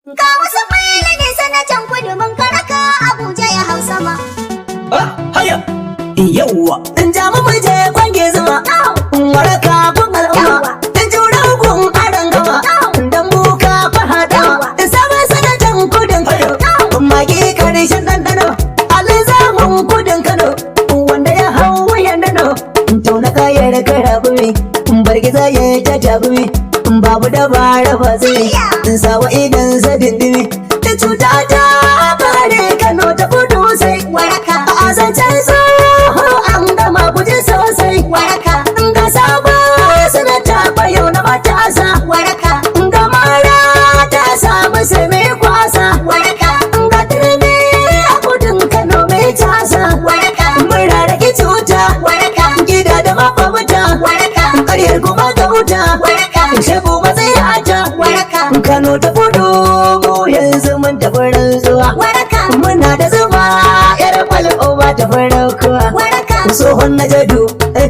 Ga wasu mai sanatan kudu mun karaka Abuja ya hau sama. Haya! Yawwa! In ja mu je kwange zuma, waraka kun al'umma, in jura gun aran gama, dan buka fahada, in sabon sanatan kudin Kano, mage karshen dandano, alin zamun kudin Kano, wanda ya hau wayan dano, tauna kayar karabumi, bargiza ya jajabumi, babu dabara ba zai, in sawa idan zadindimi, ta cuta ta kare Kano ta kudu sai Waraka, a zancen so an gama guji sosai waraka, ga saba sanata bayo na matasa waraka, ga mara ta samu sai mai kwasa waraka, ga turmi a kudin Kano mai tasa waraka, mun rarraki cuta waraka, gida da makwabta waraka, ƙaryar kuma ga wuta waraka, shagu matsayata waraka, Kano ta kudu mu yanzu mun tafi rantsuwa waraka, muna da zuma yar kwalba ta faraukuwa waraka, tsohon na jadu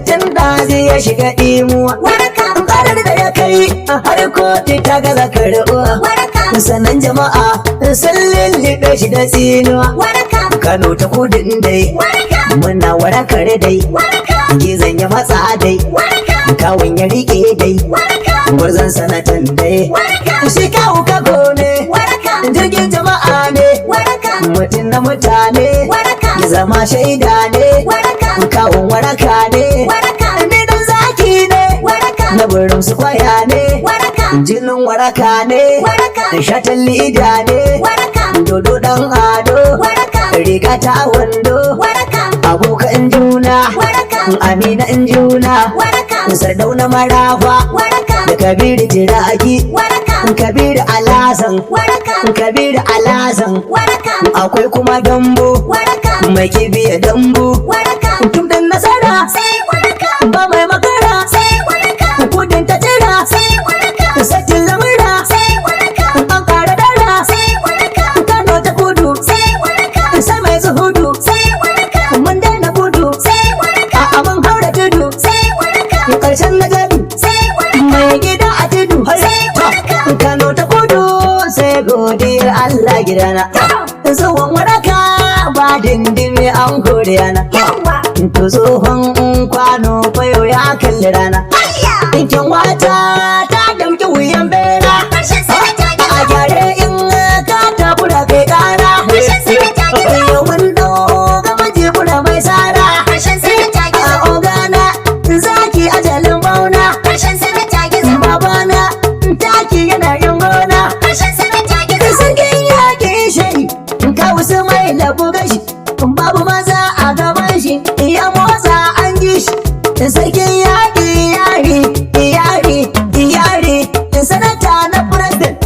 tun da zai ya shiga imuwa waraka, karar da ya kai har kotu ta gaza karɓuwa waraka, sannan jama'a sun lullube shi da tsinuwa waraka, Kano ta kudin dai waraka, muna warakar dai waraka, gizon ya matsa dai waraka, kawun ya rike dai waraka, gwarzon sanatan dai waraka, shi kawo kago ne waraka, jirgin jama'a ne waraka, mutum na mutane waraka, ya zama shaida ne waraka, kawun waraka ne waraka, ni dan zaki ne waraka, na burin su kwaya ne waraka, jinin waraka ne waraka, shatan lida ne waraka, dodo dan ado waraka, riga ta wando waraka, abokan juna waraka, amina in juna waraka, sardauna marafa waraka, da kabiru jiragi waraka, kabiru alasan waraka, kabiru alasan waraka, akwai kuma dambo waraka, mai kibiya dambo waraka, tun dan nasara sai waraka, ba mai makara sai waraka, kudin ta tira sai waraka, sakin lamura sai waraka, an kara dara sai waraka, Kano ta kudu sai waraka, sai mai zuhudu sai waraka, mun daina gudu sai waraka, a abin haura tudu sai waraka, karshen na gani sai waraka, mai gida a tudu sai waraka, Kano ta kudu sai godiyar Allah gidana tsohon waraka ba dindimi an kodiyana yawa, to tsohon kwano kwayo ya kalli rana ayya, ɗinkin wata ta damki wuyan bera harshen sanata a gizo, gyare in ka tabura kai kara harshen sanata gizo, yawon doga majibura mai sara harshen sanata a gizo, ogana zaki ajalin bauna harshen sanata gizo, babana taki yana yin gona harshen sanata gizo, sarkin yaƙi shai ka wasu mai labu gashi babu maza a gaban shi ya motsa an ji shi sarkin yaƙi yari sanata na president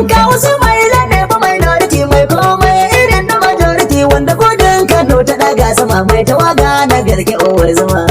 ka wasu mai ladabi minority mai komai irin na majority wanda gudun Kano ta daga sama mai tawaga na garke owar zama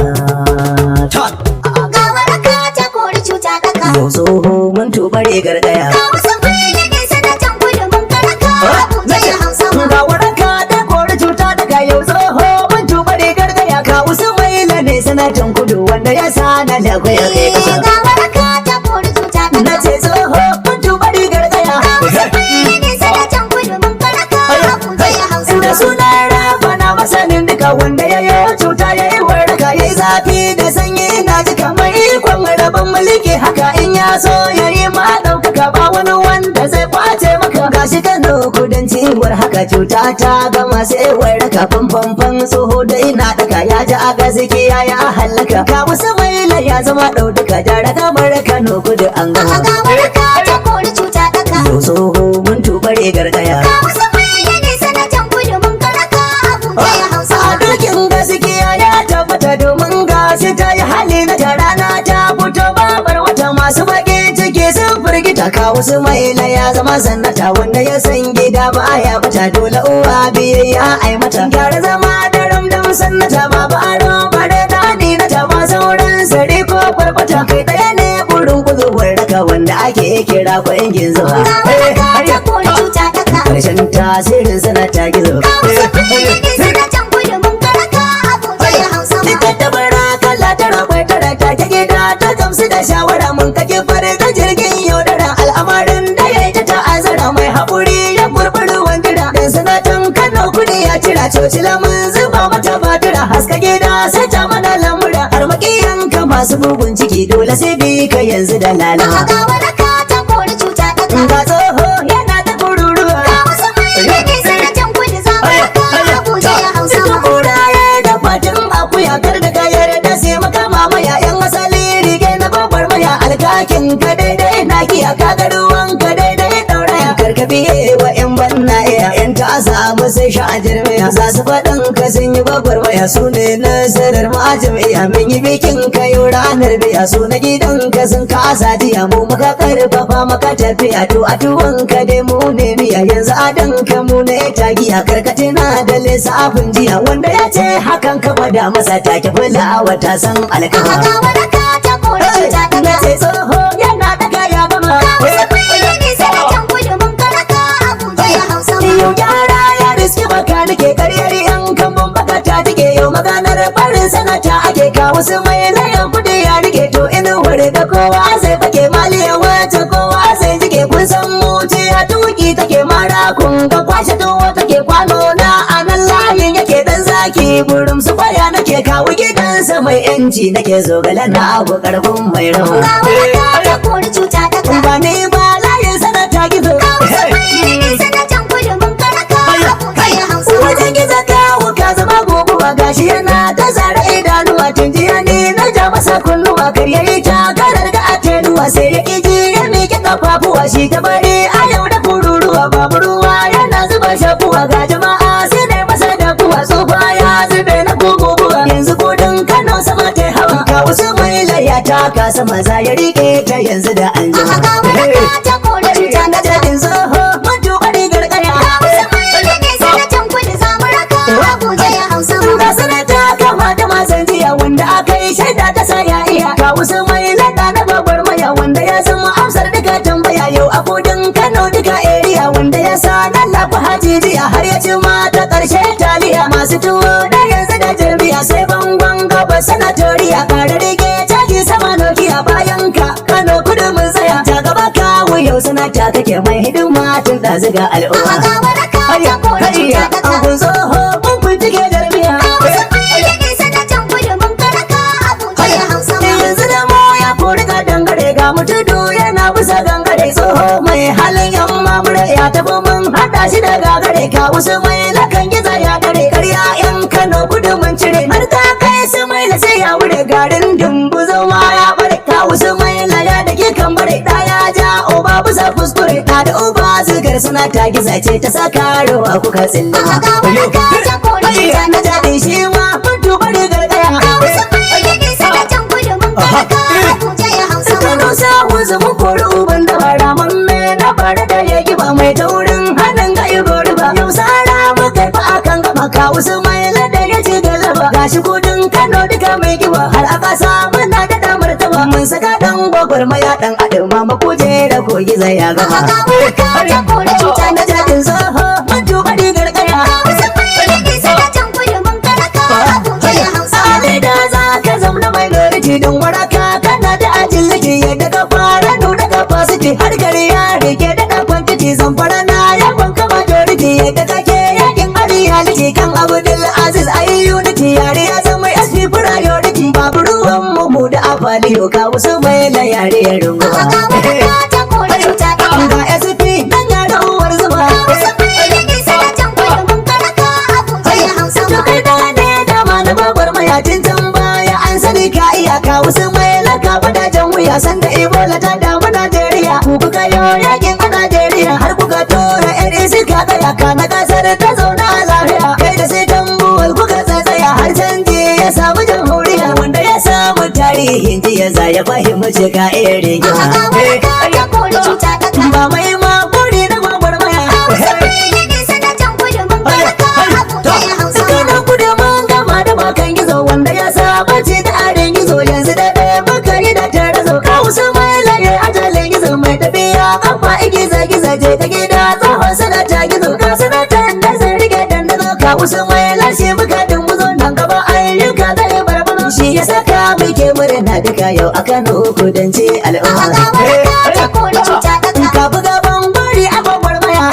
ga waraka ta kori cuta daga, yau tsoho mun tubare gargaya ga wasu mai sanatan kudu mun karaka Abuja ya hau sama. ga waraka da kori cuta daga yau tsoho mun tubare gargaya ka wasu mai lane sanatan kudu wanda ya sa na lakwai a kai kasa Ga waraka ta kori cuta na daga, ce tsoho mun tubare gargaya ga wasu mai sanatan kudu mun karaka Abuja ya hau da sama. sunan rafa na masanin duka wanda ya yi cuta ya yi waraka ya yi zafi da sanyi na ji kamar ikon rabin mulki haka in ya so ya yi ma ɗaukaka ba wani wanda zai kwace maka gashi Kano kudanci war haka cuta ta gama sai waraka fanfanfan tsoho da ina daka ya ji a gaske ya yi a hallaka ka wasu maila ya zama ɗaukaka jara kamar Kano kudu an Ga gama waraka ta kori cuta daga, yau tsoho mun tubare gargaya ga wasu mai sanatan kudu mun karaka Abuja ya hau a sama. dokin gaskiya ya tabbata domin gashi ta yi hali na rana ta fito babar wata masu baki ciki sun firgita ka wasu maila ya zama sannata wanda ya san gida ba ya bata dole uwa biyayya ai mata gyara zama da ramdam sannata ba aro bare dadi na ta ba sauran sare ko kwarkwata kai daya ne burin kuzuwar raka wanda ake kira ko ingin zuwa Ga waraka ta kori cuta daga, karshen tasirin sanata gizo ga wasu mai sanatan kudu mun karaka Abuja ya hau sama. ita ta bara kalla ta rakwai tara ta gida ta gamsu da shawara mun kake farin da jirgin yaudaran al'amarin da ya yi ta ta'azara mai haƙuri ya kurɓi ruwan jira. Dan sanatan Kano kudi ya cira coci lamun zuba mata batira. Haska gida sai ta mana lamura. Har makiyanka masu bugun ciki dole sai bi ka yanzu da lalama. Ga waraka ta kori cuta daga. Ga tsoho yana ta kururuwa. Ga wasu mai ne sanatan kudu zaɓaraka Abuja ya Hausa. Ita kura ya da fatin akuya kar da kayar da sai maka mamaya. Yan asali rige na babbar maya alkakin ka daidai na kiya ka ga ruwan ka daidai ɗauraya. Karka biye wa yan banna iya yan ta samu sai sha jirmiya. Za su faɗin ka sun yi babbar maya su ne nasarar ma jami'a. Mun yi bikin ka yau ranar biya su na gidan ka sun kasa jiya. Mu muka karfafa maka tafiya to a tuwon ka dai mu ne miya. Yanzu adan ka mu ne tagiya karkace na da lissafin jiya. Wanda ya ce hakan ka gwada masa take fulawa ta san alkama. Ga waraka ta kori cuta daga. Na ce tsoho yana daga ya gama. Ga wasu mai ne sanatan kudu mun karaka Abuja ya Hausa. Yau gyara ya riske baka nake karyar yan kambun baka ta take. Yau maganar barin sanata ake kawo su mai layan kudi ya rike. To ina wuri da kowa zai fake maliya wata kowa zai jike. Kun san muci a tuki take mara kun ga kwashe tuwo take kwano na anan layin yake dan zaki. Burin su kwaya nake kawo gidansa mai yanci nake zogale na abu karfin mai rawa. Ga waraka ta kori cuta daga. Ba ni ba layin sanata gizo. Ga wasu mai ne sanatan kudu mun karaka Abuja ya Hausa. Wajen gizo kawo ka zama gobuwa gashi yana ta zara idanuwa. Tun jiya ne na ja masa kunnuwa kar yayi ta karar ga atenuwa. Sai ya ƙiji ya miƙe kafafuwa shi ta bari a yau da kururuwa. Babu ruwa yana zuba shakuwa ga jama'a sai dai masa da kuwa. Tsofa ya zube na guguwa yanzu gudun Kano sama ta hawa. Ka wasu mai laya ta kasa maza ya riƙe ta yanzu da an Ga waraka ta kori cuta na daga. jadin tsoho mutu bari gargaya. Ga wasu mai ne sanatan kudu zaɓaraka Abuja ya Hausa. Ga sanata kama da masan jiya wanda aka yi shaida ta sa ya iya. Ka wasu mai lada na babbar maya wanda ya zama amsar duka tambaya. Yau a kudin Kano duka area wanda ya sa nan lafi hajijiya har ya ci mata ƙarshe taliya. Masu tuwo da yanzu da jirbiya sai bangon gaba sanatoriya. Kare rige taki sama nokiya bayan ka Kano kudu mun tsaya. Ta gaba kawo yau sanata kake mai hidima tun da ziga al'umma. Ga waraka ta kori cuta daga. Abun tsoho mun bincike jarmiya. Wasu mai ne sanatan kudu mun karaka Abuja ya Hausa. Yanzu da mu ya kori ga dangare ga mutudu yana bisa gangare. Tsoho mai halin yamma mura ya tafi mun hada shi da gagare. Ka wasu mai lakan giza ya dare. Karya yan Kano kudu mun cire. Har ta kai su mai la sai ya wure garin dumbuzo ma ya bare. Ka wasu mai la ya da ke kan bare. Da ya ja uba bisa kuskure. Da da uba zigar suna ta giza ce ta saka rawa kuka tsilla. Ga waraka ta kori cuta Na daga. jaɗin shi ma mun tuba da gargaya. Ga wasu mai ne sanatan kudu mun karaka Abuja ya Hausa. Kano sahun zumun kori uban da bara mun me na fara da ya giba mai taurin hannun ga ibo riba. Yau sara muka fa akan gaba ka wasu mai lada ya ci galaba. Gashi kudin Kano duka mai giba har a ƙasa muna da damar taba. Mun saka dan gwagwarmaya dan adama makuje da kogi zai ya gama. Ga waraka ta kori cuta Na daga. jaɗin soho mun tuba da gargaya. Wasu mai ne sanatan kudu mun karaka Abuja ya Hausa. Ali da za ka zamna mai loriti don waraka kana da agility yadda ka fara nuna capacity har gari ya rike da ɗan quantity zamfara na yakon ka majority yadda kake yakin reality kan Abdul Aziz ayi unity yare ya zama SP priority babu ruwan mu da afaliyo ka wasu mai la yare ya runguma. Ga waraka ta kori cuta daga. Ga SP dan ya da uwar zuma. Wasu mai ne sanatan kudu mun karaka Abuja ya Hausa. To kai da ne dama na babbar mayatin can baya an sani ka iyaka wasu mai laka wadajen wuya sanda Ebola ta damu Najeriya. Ku kuka yo yakin a Najeriya har kuka tora NEC ka tsaya ka na kasar ta zauna a lafiya. Kai da sai tambuwal kuka tsatsaya har canji ya samu jamhuriya wanda ya samu tarihin jiya za ya fahimci ka iya rigima. Ga waraka ta kori cuta daga. Ba mai ma buri na babbar maya. Wasu mai ne sanatan kudu mun karaka Abuja ya Hausa. Kana kudu mun gama da bakan gizo wanda ya saba ce ta arin gizo yanzu da ɗaya muka yi da tare zo ka wasu mai laye ajalin gizo mai tafiya kafa igiza giza je ta gida tsohon sanata gizo ka sanatan da zai rike dandazo ka wasu mai lashe muka dumbuzo nan gaba ayyuka zai barbaro shi ya saka muke murna duka yau a Kano kudanci al'umma. Ga waraka ta kori cuta daga. Ka buga bambari a babbar maya.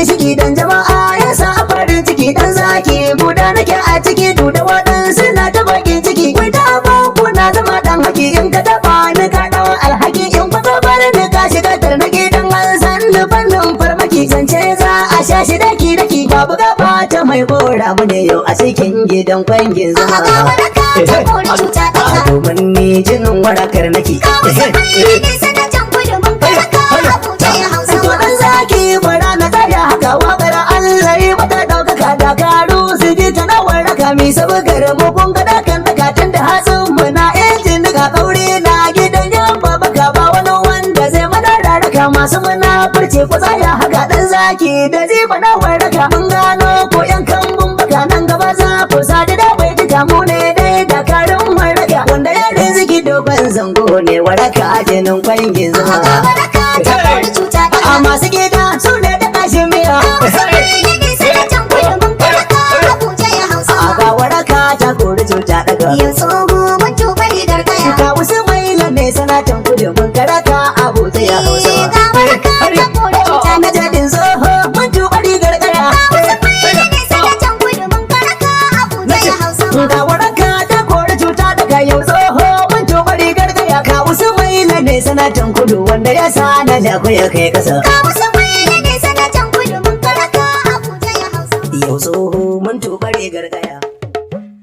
shigi dan jama'a ya sa farin ciki dan zaki guda nake a ciki to da waɗansu na ta bakin ciki wai da babu na zama dan haki in ka taba ni ka dan alhaki in ka bar ni ka shiga tarnaki dan an san ni fannin farmaki zance za a sha shi daki daki babu gaba ta mai gora mu ne yau a cikin gidan kwangin zama domin ni jinin warakar nake zaki bara na tsaya haka wakar Allah yi mata daukaka da karu su ji ta na waraka mi sabgar mu kun ga dakan dakatun da hatsin mu na injin daga kauri na gidan yamma baka ba wani wanda zai mana raraka masu muna furce ku tsaya haka dan zaki da zifa na waraka mun gano ko yan kambun baka nan gaba za ku sadu da bai duka mu ne dai da karin waraka wanda ya riziki dogon zango ne waraka jinin kwangin zuma a masu gida su ne da kashin miya a ga waraka ta kori cuta daga ka wasu maila ne sanatan kudu mun karaka abuja ya hausa na jadin zoho mun tubari gargara ga waraka ta kori cuta daga yau zoho mun tubari gargara ka wasu maila ne sanatan kudu wanda ya sa na da ya kai kasa yau tsoho mun tubare gargaya